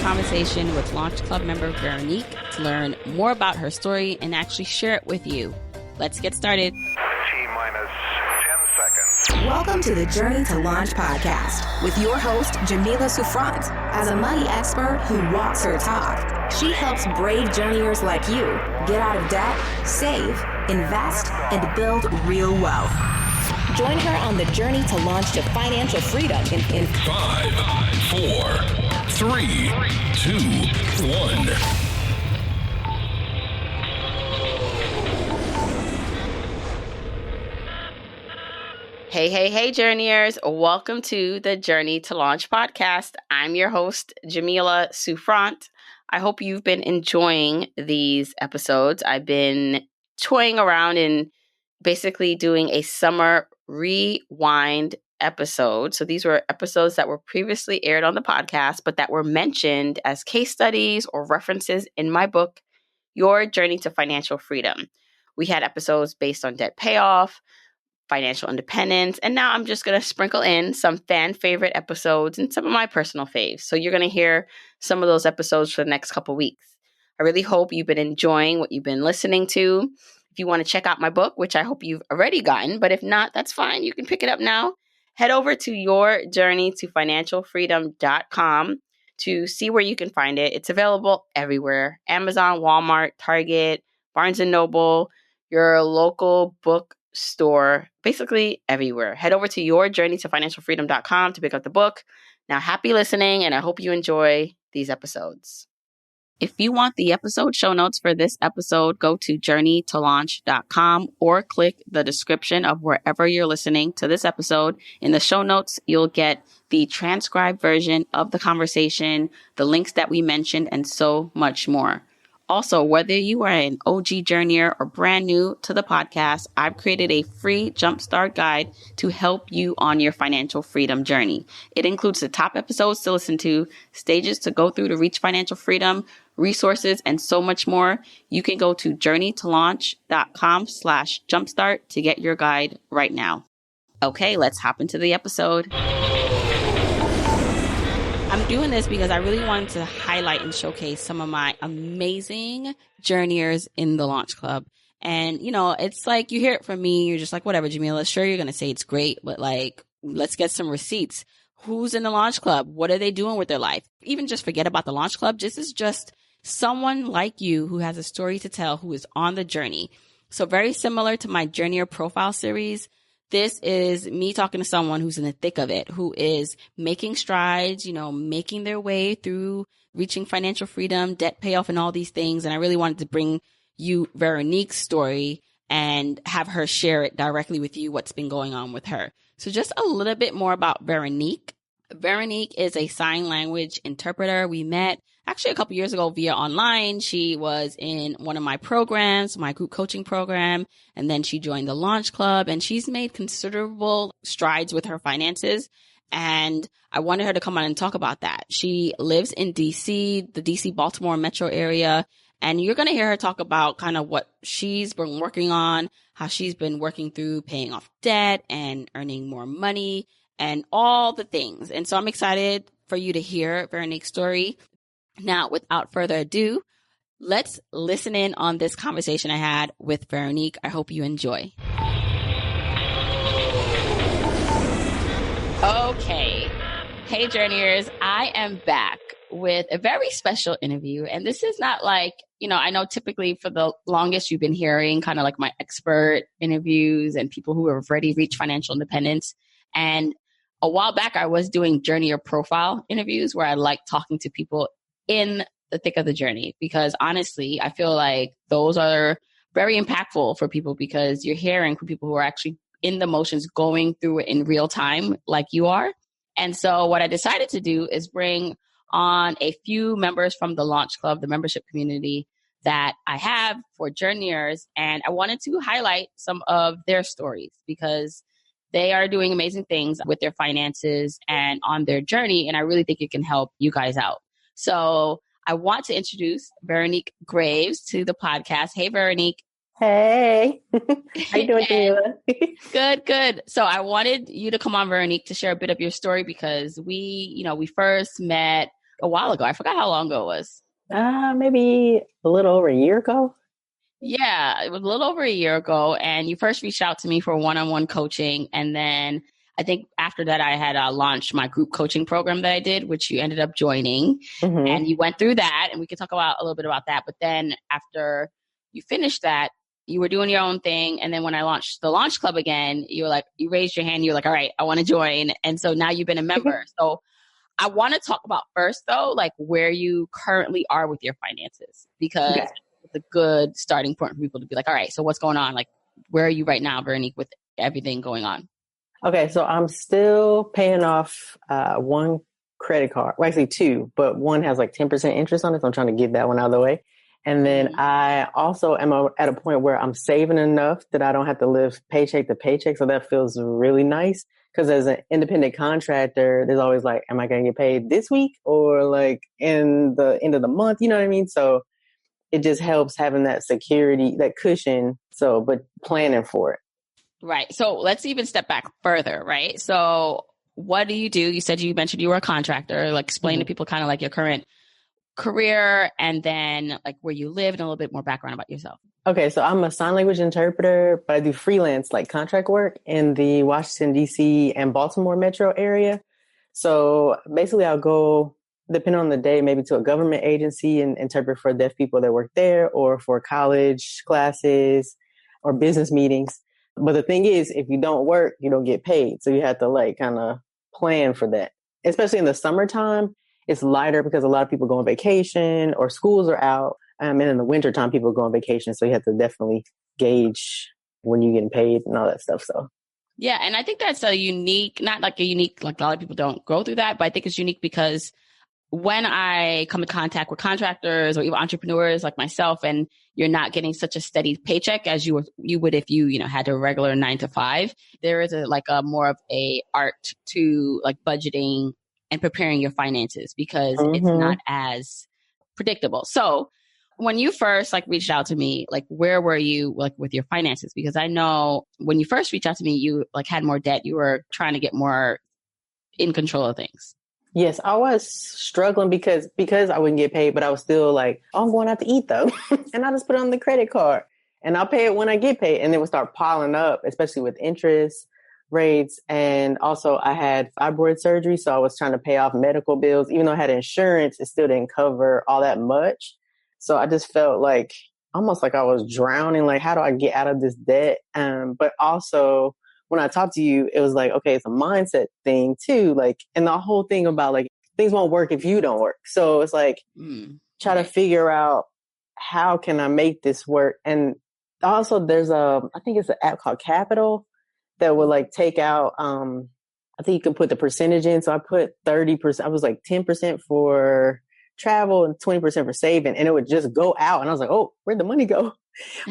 conversation with Launch Club member Veronique to learn more about her story and actually share it with you. Let's get started. T-minus 10 seconds. Welcome to the Journey to Launch podcast with your host, Jamila Souffrant. As a money expert who walks her talk, she helps brave journeyers like you get out of debt, save, invest, and build real wealth. Join her on the journey to launch to financial freedom in 5, 4, 3, 2, 1. Hey, journeyers. Welcome to the Journey to Launch podcast. I'm your host, Jamila Souffrant. I hope you've been enjoying these episodes. I've been toying around and basically doing a summer rewind episode. So these were episodes that were previously aired on the podcast, but that were mentioned as case studies or references in my book, Your Journey to Financial Freedom. We had episodes based on debt payoff, financial independence, and now I'm just going to sprinkle in some fan favorite episodes and some of my personal faves. So you're going to hear some of those episodes for the next couple weeks. I really hope you've been enjoying what you've been listening to. If you want to check out my book, which I hope you've already gotten, but if not, that's fine. You can pick it up now. Head over to yourjourneytofinancialfreedom.com to see where you can find it. It's available everywhere. Amazon, Walmart, Target, Barnes & Noble, your local book store, basically everywhere. Head over to yourjourneytofinancialfreedom.com to pick up the book. Now, happy listening, and I hope you enjoy these episodes. If you want the episode show notes for this episode, go to journeytolaunch.com or click the description of wherever you're listening to this episode. In the show notes, you'll get the transcribed version of the conversation, the links that we mentioned, and so much more. Also, whether you are an OG journeyer or brand new to the podcast, I've created a free jumpstart guide to help you on your financial freedom journey. It includes the top episodes to listen to, stages to go through to reach financial freedom, resources, and so much more. You can go to journeytolaunch.com/jumpstart to get your guide right now. Okay, let's hop into the episode. I'm doing this because I really wanted to highlight and showcase some of my amazing journeyers in the Launch Club. And, you know, it's like you hear it from me. You're just like, whatever, Jamila, sure, you're going to say it's great, but like, let's get some receipts. Who's in the Launch Club? What are they doing with their life? Even just forget about the Launch Club. This is just someone like you who has a story to tell, who is on the journey. So very similar to my Journeyer Profile series. This is me talking to someone who's in the thick of it, who is making strides, you know, making their way through reaching financial freedom, debt payoff, and all these things. And I really wanted to bring you Veronique's story and have her share it directly with you, what's been going on with her. So just a little bit more about Veronique. Veronique is a sign language interpreter. We met actually a couple years ago via online. She was in one of my programs, my group coaching program, and then she joined the Launch Club, and she's made considerable strides with her finances. And I wanted her to come on and talk about that. She lives in DC, the DC Baltimore metro area. And you're going to hear her talk about kind of what she's been working on, how she's been working through paying off debt and earning more money and all the things. And so I'm excited for you to hear Veronique's story. Now, without further ado, let's listen in on this conversation I had with Veronique. I hope you enjoy. Okay. Hey, journeyers. I am back with a very special interview. And this is not like, you know, I know typically for the longest you've been hearing kind of like my expert interviews and people who have already reached financial independence. And a while back, I was doing Journeyer Profile interviews where I like talking to people in the thick of the journey, because honestly, I feel like those are very impactful for people because you're hearing from people who are actually in the motions, going through it in real time like you are. And so what I decided to do is bring on a few members from the Launch Club, the membership community that I have for journeyers. And I wanted to highlight some of their stories because they are doing amazing things with their finances and on their journey. And I really think it can help you guys out. So I want to introduce Veronique Graves to the podcast. Hey, Veronique. Hey, how you doing, Jamila? Good. So I wanted you to come on, Veronique, to share a bit of your story because we first met a while ago. I forgot how long ago it was. Maybe a little over a year ago. Yeah, it was a little over a year ago. And you first reached out to me for one-on-one coaching. And then I think after that, I had launched my group coaching program that I did, which you ended up joining. Mm-hmm. And you went through that. And we could talk about a little bit about that. But then after you finished that, you were doing your own thing. And then when I launched the Launch Club again, you were like, you raised your hand. You were like, all right, I want to join. And so now you've been a member. So I want to talk about first, though, like where you currently are with your finances, because Okay. it's a good starting point for people to be like, all right, so what's going on? Like, where are you right now, Veronique, with everything going on? Okay, so I'm still paying off one credit card. Well, actually two, but one has like 10% interest on it. So I'm trying to get that one out of the way. And then I also am at a point where I'm saving enough that I don't have to live paycheck to paycheck. So that feels really nice. Because as an independent contractor, there's always like, am I going to get paid this week or like in the end of the month? You know what I mean? So it just helps having that security, that cushion. So, but planning for it. Right. So let's even step back further, right? So what do? You said you mentioned you were a contractor. Like explain to people kind of like your current career and then like where you live and a little bit more background about yourself. Okay, so I'm a sign language interpreter, but I do freelance like contract work in the Washington, D.C. and Baltimore metro area. So basically I'll go, depending on the day, maybe to a government agency and interpret for deaf people that work there or for college classes or business meetings. But the thing is, if you don't work, you don't get paid. So you have to like kind of plan for that, especially in the summertime. It's lighter because a lot of people go on vacation or schools are out. And in the wintertime, people go on vacation. So you have to definitely gauge when you're getting paid and all that stuff. So, yeah. And I think that's a unique, not like a unique, like a lot of people don't go through that, but I think it's unique because when I come in contact with contractors or even entrepreneurs like myself, and you're not getting such a steady paycheck as you would if you had a regular 9 to 5, there is a more of a art to like budgeting and preparing your finances because it's not as predictable. So when you first like reached out to me, like where were you like with your finances? Because I know when you first reached out to me, you like had more debt. You were trying to get more in control of things. yes, I was struggling because I wouldn't get paid, but I was still like, oh, I'm going out to eat though. And I just put it on the credit card and I'll pay it when I get paid. And then we'll start piling up, especially with interest rates. And also I had fibroid surgery. So I was trying to pay off medical bills. Even though I had insurance, it still didn't cover all that much. So I just felt like almost like I was drowning. Like, how do I get out of this debt? But also when I talked to you, it was like, okay, it's a mindset thing too. Like, and the whole thing about like, things won't work if you don't work. So it's like, try to figure out how can I make this work? And also there's I think it's an app called Capital that will like take out, I think you can put the percentage in. So I put 30%, I was like 10% for travel and 20% for saving, and it would just go out. And I was like, oh, where'd the money go?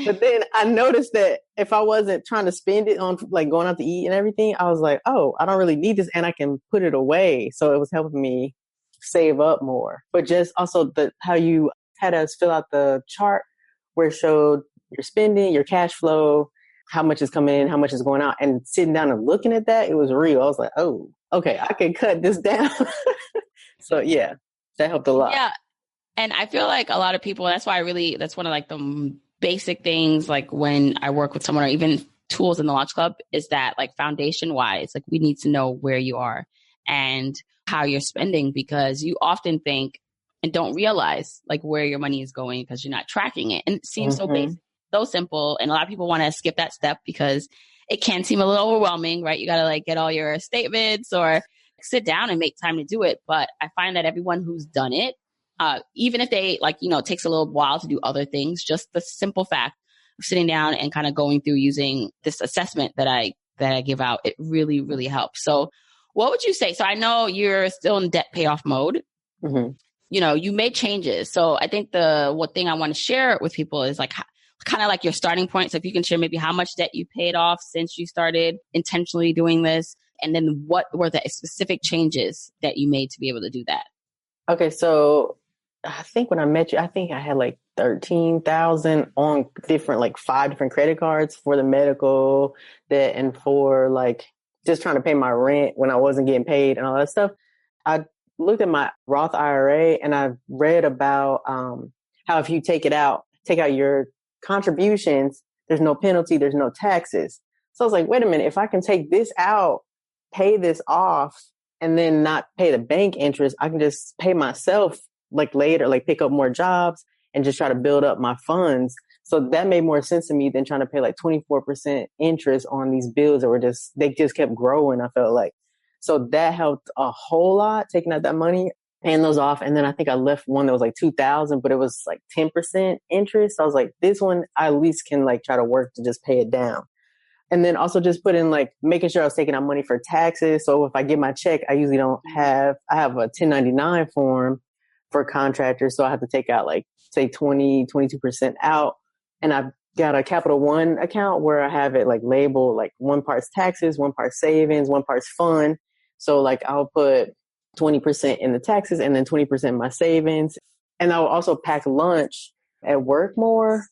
But then I noticed that if I wasn't trying to spend it on like going out to eat and everything, I was like, oh, I don't really need this and I can put it away. So it was helping me save up more. But just also how you had us fill out the chart where it showed your spending, your cash flow, how much is coming in, how much is going out, and sitting down and looking at that, it was real. I was like, oh, okay, I can cut this down. So yeah, that helped a lot. Yeah. And I feel like a lot of people, that's one of like the basic things, like when I work with someone or even tools in the Launch Club, is that like foundation wise, like we need to know where you are and how you're spending, because you often think and don't realize like where your money is going because you're not tracking it. And it seems so basic, so simple. And a lot of people want to skip that step because it can seem a little overwhelming, right? You got to like get all your statements or sit down and make time to do it. But I find that everyone who's done it, even if they like, it takes a little while to do other things, just the simple fact of sitting down and kind of going through using this assessment that I give out, it really, really helps. So what would you say? So I know you're still in debt payoff mode. You made changes. So I think one thing I want to share with people is like kind of like your starting point. So if you can share maybe how much debt you paid off since you started intentionally doing this, and then what were the specific changes that you made to be able to do that? Okay, so I think when I met you, I think I had like 13,000 on different, like 5 different credit cards for the medical debt and for like just trying to pay my rent when I wasn't getting paid and all that stuff. I looked at my Roth IRA and I read about how if you take out your contributions, there's no penalty, there's no taxes. So I was like, wait a minute, if I can take this out, pay this off, and then not pay the bank interest, I can just pay myself like later, like pick up more jobs and just try to build up my funds. So that made more sense to me than trying to pay like 24% interest on these bills that they just kept growing, I felt like. So that helped a whole lot, taking out that money, paying those off. And then I think I left one that was like 2,000, but it was like 10% interest. So I was like, this one, I at least can like try to work to just pay it down. And then also just put in like making sure I was taking out money for taxes. So if I get my check, I usually I have a 1099 form for contractors. So I have to take out like say 22% out. And I've got a Capital One account where I have it like labeled like one part's taxes, one part's savings, one part's fund. So like I'll put 20% in the taxes and then 20% in my savings. And I'll also pack lunch at work more.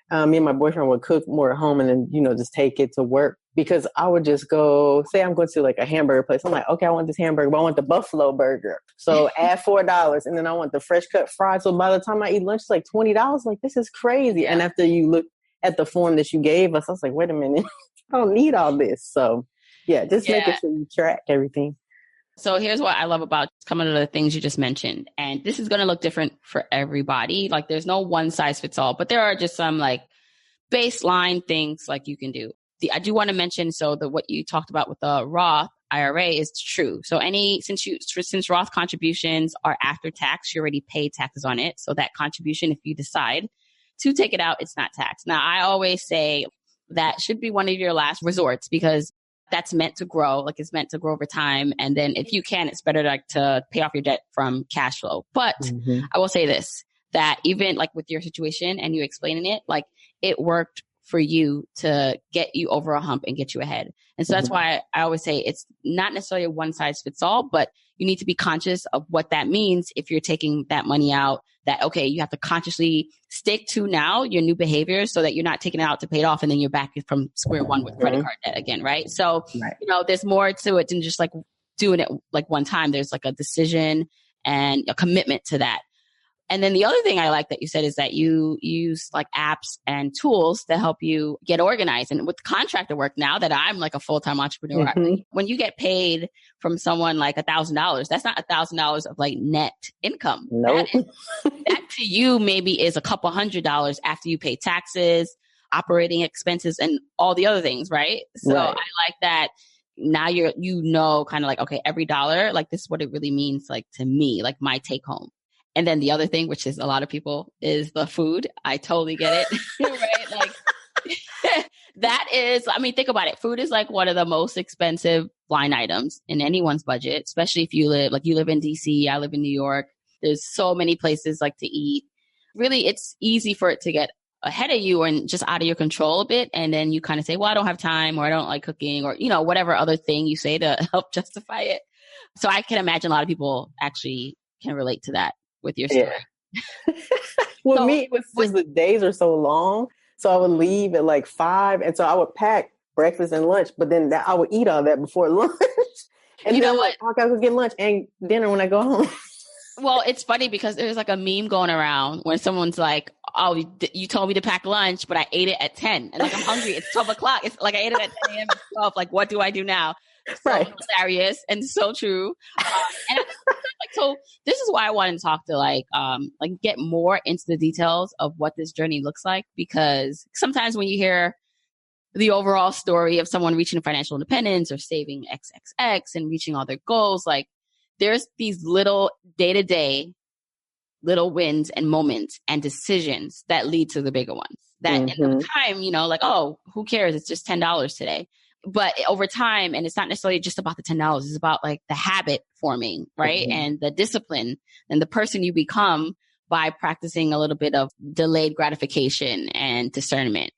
Me and my boyfriend would cook more at home and then, just take it to work, because I would just go, say I'm going to like a hamburger place. I'm like, okay, I want this hamburger, but I want the buffalo burger. So add $4 and then I want the fresh cut fries. So by the time I eat lunch, it's like $20. Like, this is crazy. And after you look at the form that you gave us, I was like, wait a minute, I don't need all this. So just making sure you track everything. So here's what I love about some of the things you just mentioned. And this is going to look different for everybody. Like there's no one size fits all, but there are just some like baseline things like you can do. I do want to mention, what you talked about with the Roth IRA is true. So since Roth contributions are after tax, you already pay taxes on it. So that contribution, if you decide to take it out, it's not taxed. Now, I always say that should be one of your last resorts, because that's meant to grow, like it's meant to grow over time. And then if you can, it's better to pay off your debt from cash flow. But I will say this, that even like with your situation and you explaining it, like it worked for you to get you over a hump and get you ahead. And so that's why I always say it's not necessarily a one size fits all, but you need to be conscious of what that means if you're taking that money out, that, okay, you have to consciously stick to now your new behaviors so that you're not taking it out to pay it off and then you're back from square one with credit card debt again, right? So, there's more to it than just like doing it like one time. There's like a decision and a commitment to that. And then the other thing I like that you said is that you use like apps and tools to help you get organized. And with contractor work, now that I'm like a full-time entrepreneur, when you get paid from someone like $1,000, that's not $1,000 of like net income. Nope. That to you maybe is a couple $100 after you pay taxes, operating expenses, and all the other things, right? So I like that. Now kind of like, okay, every dollar, like this is what it really means like to me, like my take home. And then the other thing, which is a lot of people, is the food. I totally get it. Right? Like that is, think about it. Food is like one of the most expensive line items in anyone's budget, especially if you live in DC, I live in New York. There's so many places like to eat. Really, it's easy for it to get ahead of you and just out of your control a bit. And then you kind of say, well, I don't have time, or I don't like cooking, or, whatever other thing you say to help justify it. So I can imagine a lot of people actually can relate to that with your story. With me, it was just the days are so long. So I would leave at like 5. And so I would pack breakfast and lunch, but then I would eat all that before lunch. And then I gotta go get lunch and dinner when I go home. Well, it's funny because there's like a meme going around when someone's like, oh, you told me to pack lunch, but I ate it at 10. And like, I'm hungry. It's 12 o'clock. It's like I ate it at 10 a.m. It's 12. Like, what do I do now? So hilarious and so true. So this is why I wanted to talk to get more into the details of what this journey looks like, because sometimes when you hear the overall story of someone reaching financial independence or saving XXX and reaching all their goals, like there's these little day-to-day little wins and moments and decisions that lead to the bigger ones that in the time, oh, who cares? It's just $10 today. But over time, and it's not necessarily just about the $10, it's about like the habit forming, right? And the discipline and the person you become by practicing a little bit of delayed gratification and discernment.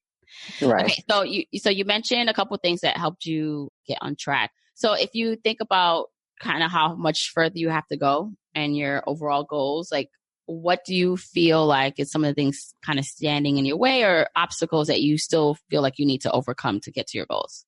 Right. Okay, so you mentioned a couple of things that helped you get on track. So if you think about kind of how much further you have to go and your overall goals, like what do you feel like is some of the things kind of standing in your way or obstacles that you still feel like you need to overcome to get to your goals?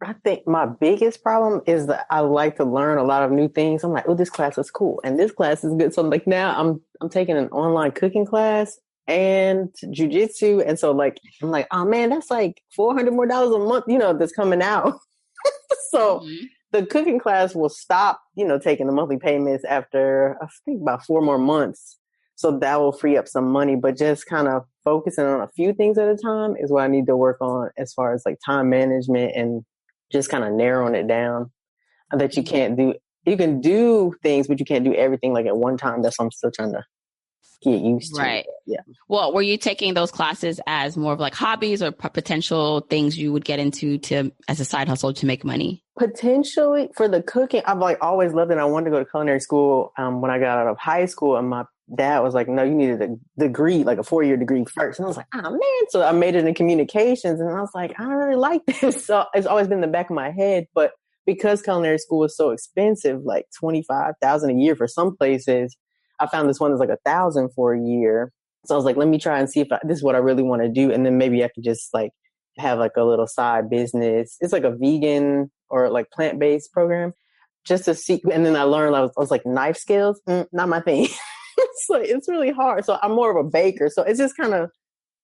I think my biggest problem is that I like to learn a lot of new things. I'm like, oh, this class is cool, and this class is good. So like now I'm taking an online cooking class and jujitsu, and so like I'm like, oh man, that's like $400 more a month, that's coming out. So Mhm. the cooking class will stop, taking the monthly payments after I think about 4 more months. So that will free up some money, but just kind of focusing on a few things at a time is what I need to work on as far as like time management and just kind of narrowing it down that you can't do. You can do things, but you can't do everything like at one time. That's what I'm still trying to get used to. Right. Yeah. Well, were you taking those classes as more of like hobbies or potential things you would get into to as a side hustle to make money? Potentially for the cooking, I've like always loved it. I wanted to go to culinary school when I got out of high school, and my dad was like, "No, you needed a degree, like a 4-year degree first." And I was like, "Oh man!" So I made it in communications, and I was like, "I don't really like this." So it's always been in the back of my head, but because culinary school is so expensive, like $25,000 a year for some places, I found this one that's like $1,000 for a year. So I was like, "Let me try and see if this is what I really want to do," and then maybe I could just like have like a little side business. It's like a vegan or like plant-based program just to see. And then I learned, I was like, knife skills, not my thing. It's really hard. So I'm more of a baker. So it's just kind of,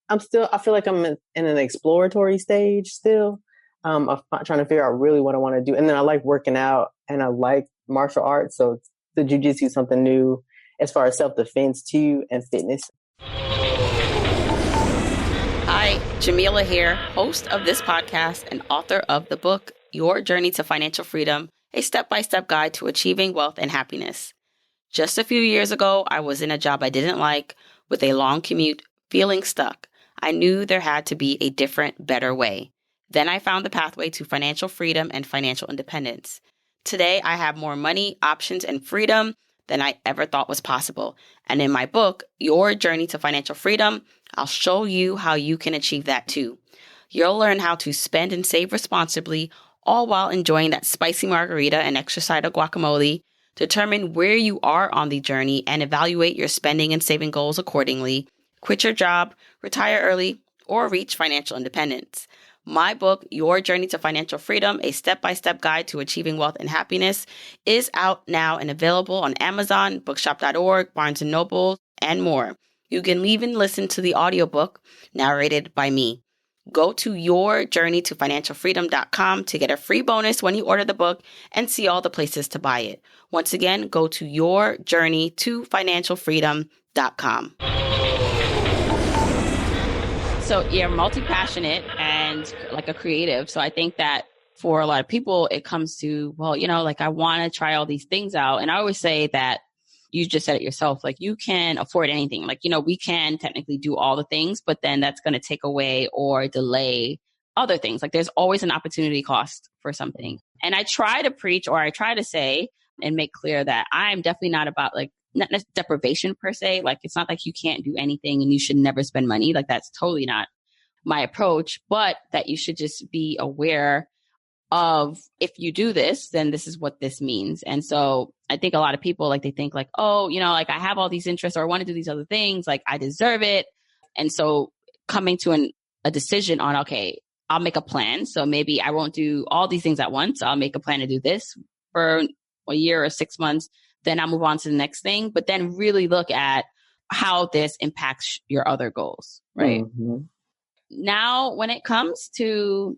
I feel like I'm in an exploratory stage still. Of trying to figure out really what I want to do. And then I like working out and I like martial arts. So the jujitsu is something new as far as self-defense too, and fitness. Hi, Jamila here, host of this podcast and author of the book, Your Journey to Financial Freedom, a step-by-step guide to achieving wealth and happiness. Just a few years ago, I was in a job I didn't like, with a long commute, feeling stuck. I knew there had to be a different, better way. Then I found the pathway to financial freedom and financial independence. Today, I have more money, options, and freedom than I ever thought was possible. And in my book, Your Journey to Financial Freedom, I'll show you how you can achieve that too. You'll learn how to spend and save responsibly, all while enjoying that spicy margarita and extra side of guacamole. Determine where you are on the journey and evaluate your spending and saving goals accordingly. Quit your job, retire early, or reach financial independence. My book, Your Journey to Financial Freedom, a step-by-step guide to achieving wealth and happiness, is out now and available on Amazon, bookshop.org, Barnes & Noble, and more. You can even listen to the audiobook narrated by me. Go to yourjourneytofinancialfreedom.com to get a free bonus when you order the book and see all the places to buy it. Once again, go to yourjourneytofinancialfreedom.com. So you're multi-passionate and like a creative. So I think that for a lot of people, it comes to, well, like I want to try all these things out. And I always say that you just said it yourself, like you can afford anything. Like, we can technically do all the things, but then that's going to take away or delay other things. Like there's always an opportunity cost for something. And I try to preach, or I try to say and make clear that I'm definitely not about like, not deprivation per se. Like it's not like you can't do anything and you should never spend money. Like that's totally not my approach, but that you should just be aware of, if you do this, then this is what this means. And so I think a lot of people, like they think like, oh, like I have all these interests or I want to do these other things, like I deserve it. And so coming to a decision on, okay, I'll make a plan. So maybe I won't do all these things at once. I'll make a plan to do this for a year or 6 months. Then I'll move on to the next thing, but then really look at how this impacts your other goals, right? Mm-hmm. Now, when it comes to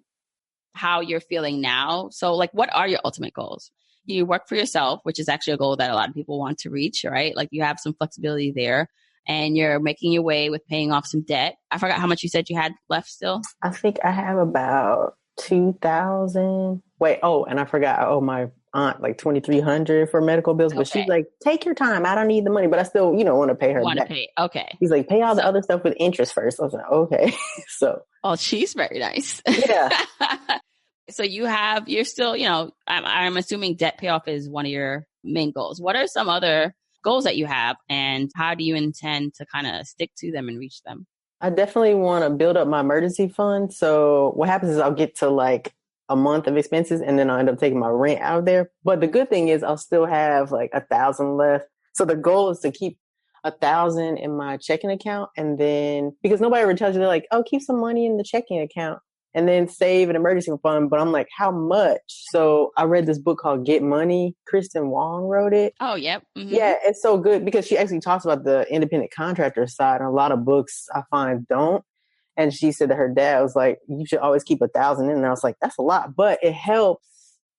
how you're feeling now, so like, what are your ultimate goals? You work for yourself, which is actually a goal that a lot of people want to reach, right? Like you have some flexibility there and you're making your way with paying off some debt. I forgot how much you said you had left still. I think I have about 2,000. Wait, and I forgot I owe my aunt like 2,300 for medical bills, but she's like, take your time. I don't need the money, but I still, want to pay her back. Okay. He's like, pay all the other stuff with interest first. I was like, okay. So. Oh, she's very nice. Yeah. So you're still, I'm assuming debt payoff is one of your main goals. What are some other goals that you have and how do you intend to kind of stick to them and reach them? I definitely want to build up my emergency fund. So what happens is I'll get to like a month of expenses and then I'll end up taking my rent out of there. But the good thing is I'll still have like 1,000 left. So the goal is to keep 1,000 in my checking account. And then because nobody ever tells you, they're like, oh, keep some money in the checking account. and then save an emergency fund. But I'm like, how much? So I read this book called Get Money. Kristen Wong wrote it. Oh, yep. Mm-hmm. Yeah, it's so good because she actually talks about the independent contractor side. And a lot of books I find don't. And she said that her dad was like, you should always keep 1,000 in. And I was like, that's a lot, but it helps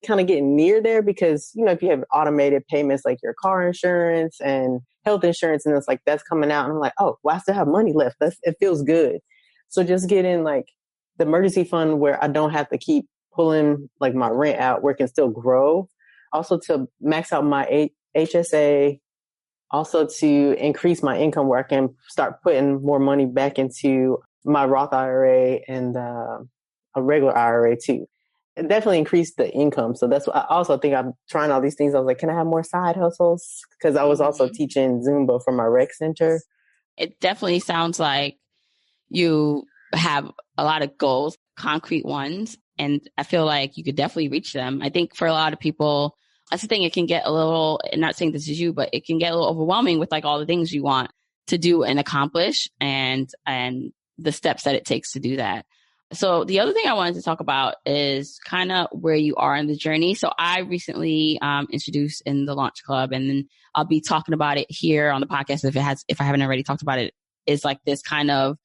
kind of get near there because, you know, if you have automated payments like your car insurance and health insurance, and it's like, that's coming out. And I'm like, oh, well, I still have money left. It feels good. So just get in like the emergency fund where I don't have to keep pulling like my rent out where it can still grow. Also to max out my HSA, also to increase my income where I can start putting more money back into my Roth IRA and a regular IRA too. It definitely increased the income. So that's what I also think I'm trying all these things. I was like, can I have more side hustles? Because I was also teaching Zumba for my rec center. It definitely sounds like you have a lot of goals, concrete ones, and I feel like you could definitely reach them. I think for a lot of people, that's the thing. It can get a little, and not saying this is you, but it can get a little overwhelming with like all the things you want to do and accomplish and the steps that it takes to do that. So the other thing I wanted to talk about is kind of where you are in the journey. So I recently introduced in the Launch Club, and then I'll be talking about it here on the podcast if I haven't already talked about it, is like this kind of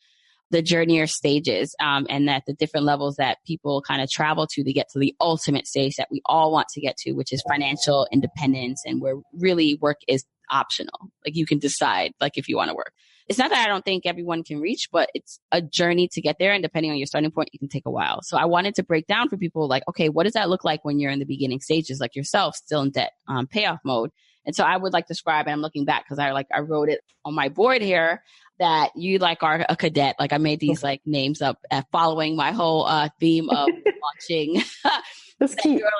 the journey or stages, and that the different levels that people kind of travel to get to the ultimate stage that we all want to get to, which is financial independence, and where really work is optional. Like you can decide like if you want to work. It's not that I don't think everyone can reach, but it's a journey to get there. And depending on your starting point, it can take a while. So I wanted to break down for people like, okay, what does that look like when you're in the beginning stages, like yourself, still in debt, payoff mode? And so I would like to describe, and I'm looking back because I wrote it on my board here, that you like are a cadet. Like I made these like names up following my whole theme of launching. That's cute. You're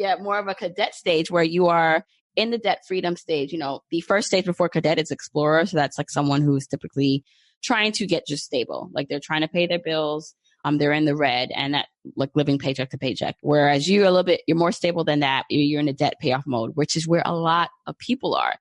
like, more of a cadet stage where you are in the debt freedom stage. You know, the first stage before cadet is explorer. So that's like someone who's typically trying to get just stable. Like they're trying to pay their bills. They're in the red and that like living paycheck to paycheck. Whereas you're more stable than that. You're in a debt payoff mode, which is where a lot of people are.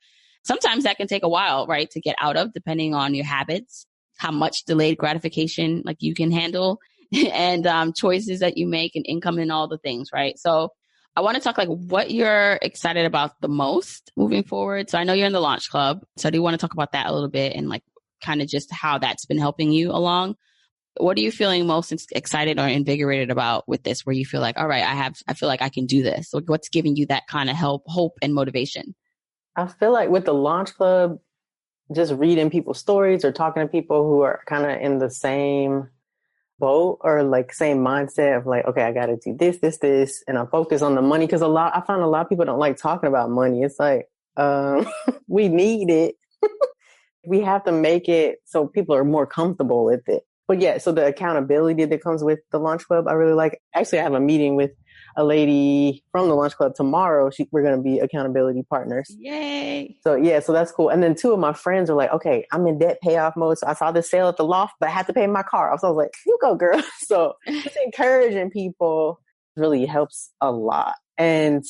Sometimes that can take a while, right, to get out of, depending on your habits, how much delayed gratification like you can handle, and choices that you make and income and all the things, right? So I want to talk like what you're excited about the most moving forward. So I know you're in the Launch Club. So I do want to talk about that a little bit and like kind of just how that's been helping you along. What are you feeling most excited or invigorated about with this, where you feel like, all right, I feel like I can do this? Like what's giving you that kind of hope and motivation? I feel like with the Launch Club, just reading people's stories or talking to people who are kind of in the same boat or like same mindset of like, okay, I got to do this, and I focus on the money. Cause I find a lot of people don't like talking about money. It's like, we need it. We have to make it so people are more comfortable with it. But yeah, so the accountability that comes with the Launch Club, I really like. Actually, I have a meeting with a lady from the Launch Club tomorrow. We're going to be accountability partners. Yay. So yeah, so that's cool. And then two of my friends are like, okay, I'm in debt payoff mode. So I saw this sale at the loft, but I had to pay my car. So I was like, you go, girl. So just encouraging people really helps a lot. And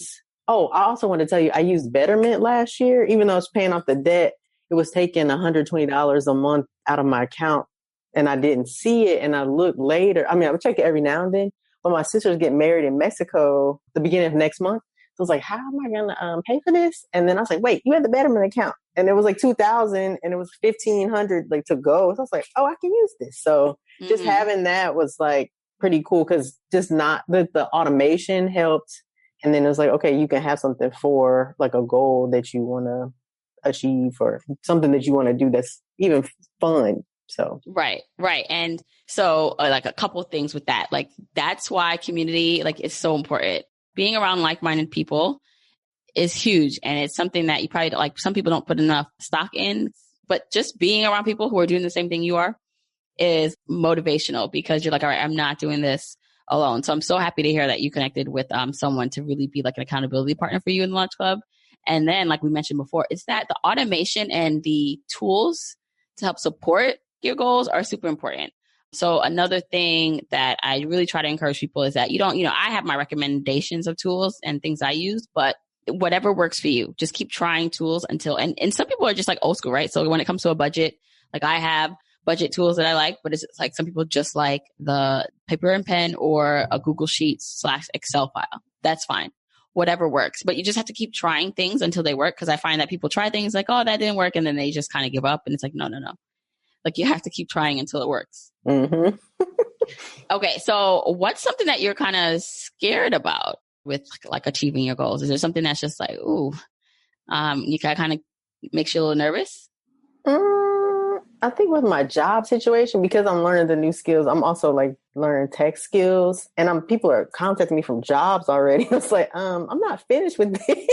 I also want to tell you, I used Betterment last year, even though I was paying off the debt. It was taking $120 a month out of my account and I didn't see it. And I looked later. I mean, I would check it every now and then, but my sister's getting married in Mexico the beginning of next month. So I was like, how am I going to pay for this? And then I was like, wait, you had the Betterment account. And it was like $2,000 and it was $1,500 like to go. So I was like, oh, I can use this. So just having that was like pretty cool because just not the automation helped. And then it was like, okay, you can have something for like a goal that you want to achieve or something that you want to do that's even fun. So right. And so like a couple of things with that, like that's why community like is so important. Being around like-minded people is huge, and it's something that you probably like some people don't put enough stock in, but just being around people who are doing the same thing you are is motivational because you're like, all right, I'm not doing this alone. So I'm so happy to hear that you connected with someone to really be like an accountability partner for you in the Launch Club. And then, like we mentioned before, it's that the automation and the tools to help support your goals are super important. So another thing that I really try to encourage people is that I have my recommendations of tools and things I use, but whatever works for you, just keep trying tools until, and some people are just like old school, right? So when it comes to a budget, like I have budget tools that I like, but it's like some people just like the paper and pen or a Google Sheets / Excel file. That's fine. Whatever works. But you just have to keep trying things until they work. Because I find that people try things like, oh, that didn't work. And then they just kind of give up. And it's like, no. Like you have to keep trying until it works. Mm-hmm. Okay. So what's something that you're kind of scared about with like achieving your goals? Is there something that's just like, ooh, you kind of makes you a little nervous? I think with my job situation, because I'm learning the new skills, I'm also like learning tech skills, and people are contacting me from jobs already. It's like, I'm not finished with this.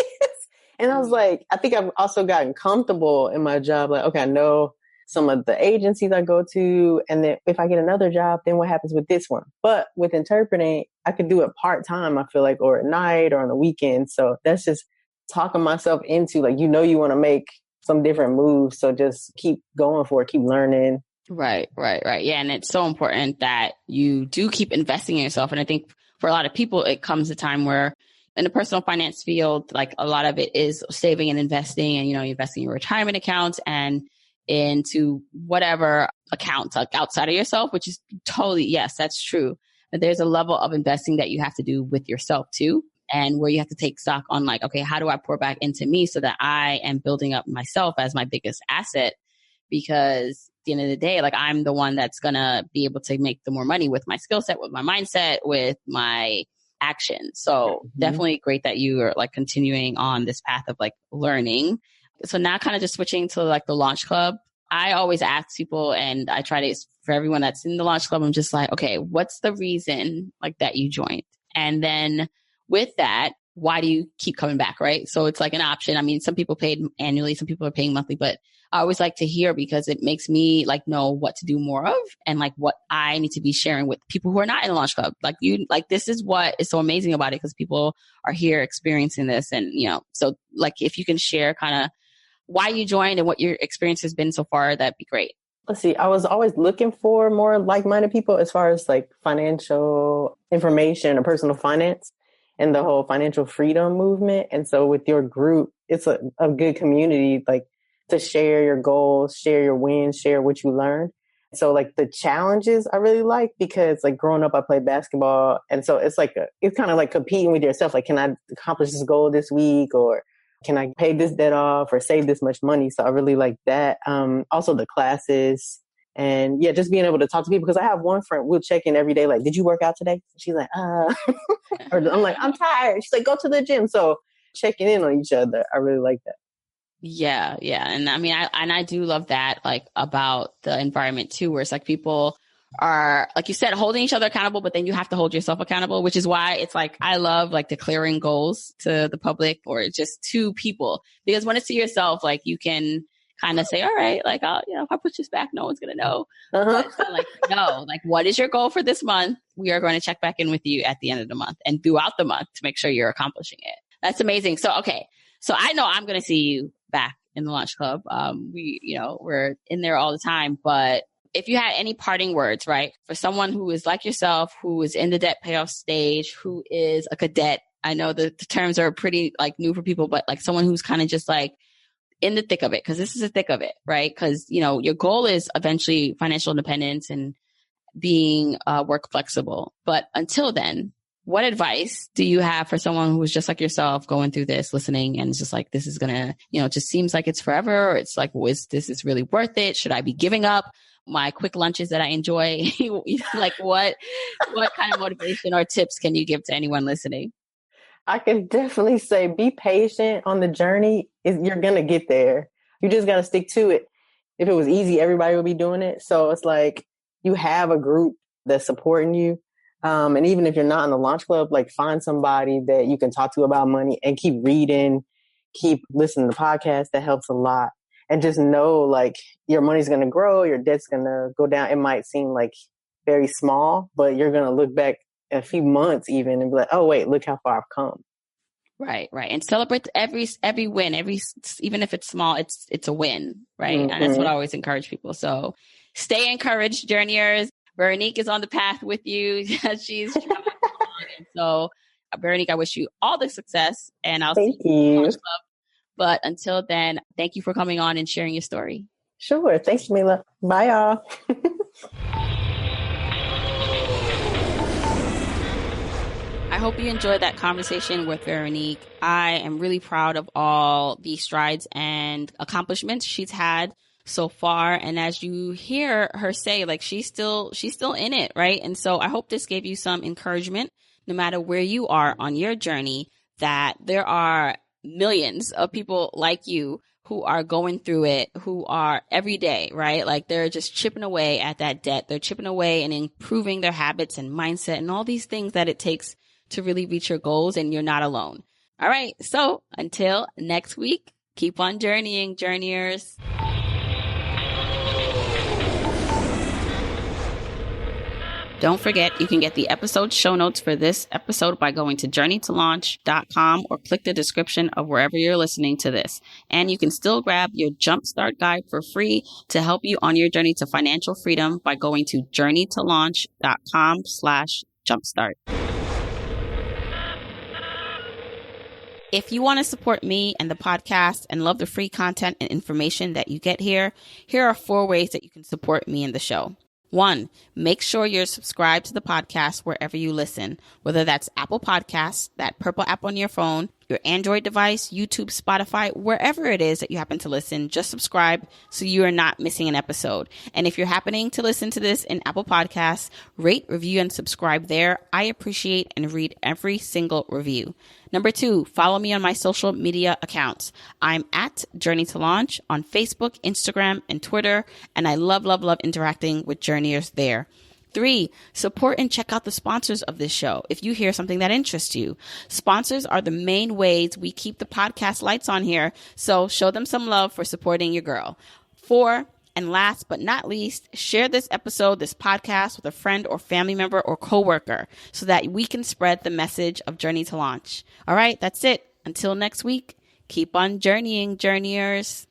And I was like, I think I've also gotten comfortable in my job. Like, okay, I know some of the agencies I go to, and then if I get another job, then what happens with this one? But with interpreting, I could do it part-time, I feel like, or at night or on the weekend. So that's just talking myself into like, you want to make some different moves. So just keep going for it, keep learning. Right. Yeah. And it's so important that you do keep investing in yourself. And I think for a lot of people, it comes a time where in the personal finance field, like a lot of it is saving and investing and, investing in your retirement accounts and into whatever accounts outside of yourself, which is totally, yes, that's true. But there's a level of investing that you have to do with yourself too. And where you have to take stock on like, okay, how do I pour back into me so that I am building up myself as my biggest asset? Because at the end of the day, like I'm the one that's going to be able to make the more money with my skill set, with my mindset, with my action. So definitely great that you are like continuing on this path of like learning. So now kind of just switching to like the Launch Club. I always ask people, and I try to, for everyone that's in the Launch Club, I'm just like, okay, what's the reason like that you joined? And then with that, why do you keep coming back, right? So it's like an option. I mean, some people paid annually, some people are paying monthly, but I always like to hear because it makes me like know what to do more of and like what I need to be sharing with people who are not in the Launch Club. Like this is what is so amazing about it because people are here experiencing this. And, so like if you can share kind of why you joined and what your experience has been so far, that'd be great. Let's see. I was always looking for more like-minded people as far as like financial information or personal finance and the whole financial freedom movement. And so with your group, it's a good community, like to share your goals, share your wins, share what you learned. So like the challenges I really like because like growing up, I played basketball. And so it's like, it's kind of like competing with yourself. Like, can I accomplish this goal this week? Or can I pay this debt off or save this much money? So I really like that. Also the classes and yeah, just being able to talk to people because I have one friend, we'll check in every day. Like, did you work out today? She's like, or I'm like, I'm tired. She's like, go to the gym. So checking in on each other. I really like that. Yeah. And I mean, I do love that, like about the environment too, where it's like people are, like you said, holding each other accountable, but then you have to hold yourself accountable, which is why it's like, I love like declaring goals to the public or just to people, because when it's to yourself, like you can kind of say, all right, like, I'll, if I push this back, no one's going to know. But it's like, no, like, what is your goal for this month? We are going to check back in with you at the end of the month and throughout the month to make sure you're accomplishing it. That's amazing. So, okay. So I know I'm going to see you back in the Launch Club. We're in there all the time, but if you had any parting words, right, for someone who is like yourself, who is in the debt payoff stage, who is a cadet, I know the terms are pretty like new for people, but like someone who's kind of just like in the thick of it, because this is the thick of it, right? Because, your goal is eventually financial independence and being work flexible. But until then, what advice do you have for someone who is just like yourself going through this, listening, and it's just like, this is going to, it just seems like it's forever, or it's like, this is really worth it? Should I be giving up my quick lunches that I enjoy? Like what kind of motivation or tips can you give to anyone listening? I can definitely say be patient on the journey. You're going to get there. You just got to stick to it. If it was easy, everybody would be doing it. So it's like you have a group that's supporting you. And even if you're not in the Launch Club, like find somebody that you can talk to about money and keep reading, keep listening to podcasts. That helps a lot. And just know like your money's going to grow, your debt's going to go down. It might seem like very small, but you're going to look back a few months even and be like, oh, wait, look how far I've come. Right. And celebrate every win, even if it's small, it's a win. Right. Mm-hmm. And that's what I always encourage people. So stay encouraged, journeyers. Veronique is on the path with you. She's traveling along. So Veronique, I wish you all the success and I'll see you in the Launch Club. But until then, thank you for coming on and sharing your story. Sure. Thanks, Jamila. Bye, y'all. I hope you enjoyed that conversation with Veronique. I am really proud of all the strides and accomplishments she's had so far. And as you hear her say, like, she's still in it, right? And so I hope this gave you some encouragement, no matter where you are on your journey, that there are millions of people like you who are going through it, who are every day, right? Like, they're just chipping away at that debt. They're chipping away and improving their habits and mindset and all these things that it takes to really reach your goals, and you're not alone. All right. So until next week, keep on journeying, journeyers. Don't forget, you can get the episode show notes for this episode by going to journeytolaunch.com or click the description of wherever you're listening to this. And you can still grab your Jumpstart Guide for free to help you on your journey to financial freedom by going to journeytolaunch.com/jumpstart. If you want to support me and the podcast and love the free content and information that you get here are 4 ways that you can support me and the show. 1, make sure you're subscribed to the podcast wherever you listen, whether that's Apple Podcasts, that purple app on your phone, your Android device, YouTube, Spotify, wherever it is that you happen to listen, just subscribe so you are not missing an episode. And if you're happening to listen to this in Apple Podcasts, rate, review, and subscribe there. I appreciate and read every single review. Number 2, follow me on my social media accounts. I'm at Journey to Launch on Facebook, Instagram, and Twitter, and I love interacting with journeyers there. 3, support and check out the sponsors of this show if you hear something that interests you. Sponsors are the main ways we keep the podcast lights on here, so show them some love for supporting your girl. 4, and last but not least, share this episode, this podcast, with a friend or family member or coworker so that we can spread the message of Journey to Launch. All right, that's it. Until next week, keep on journeying, journeyers.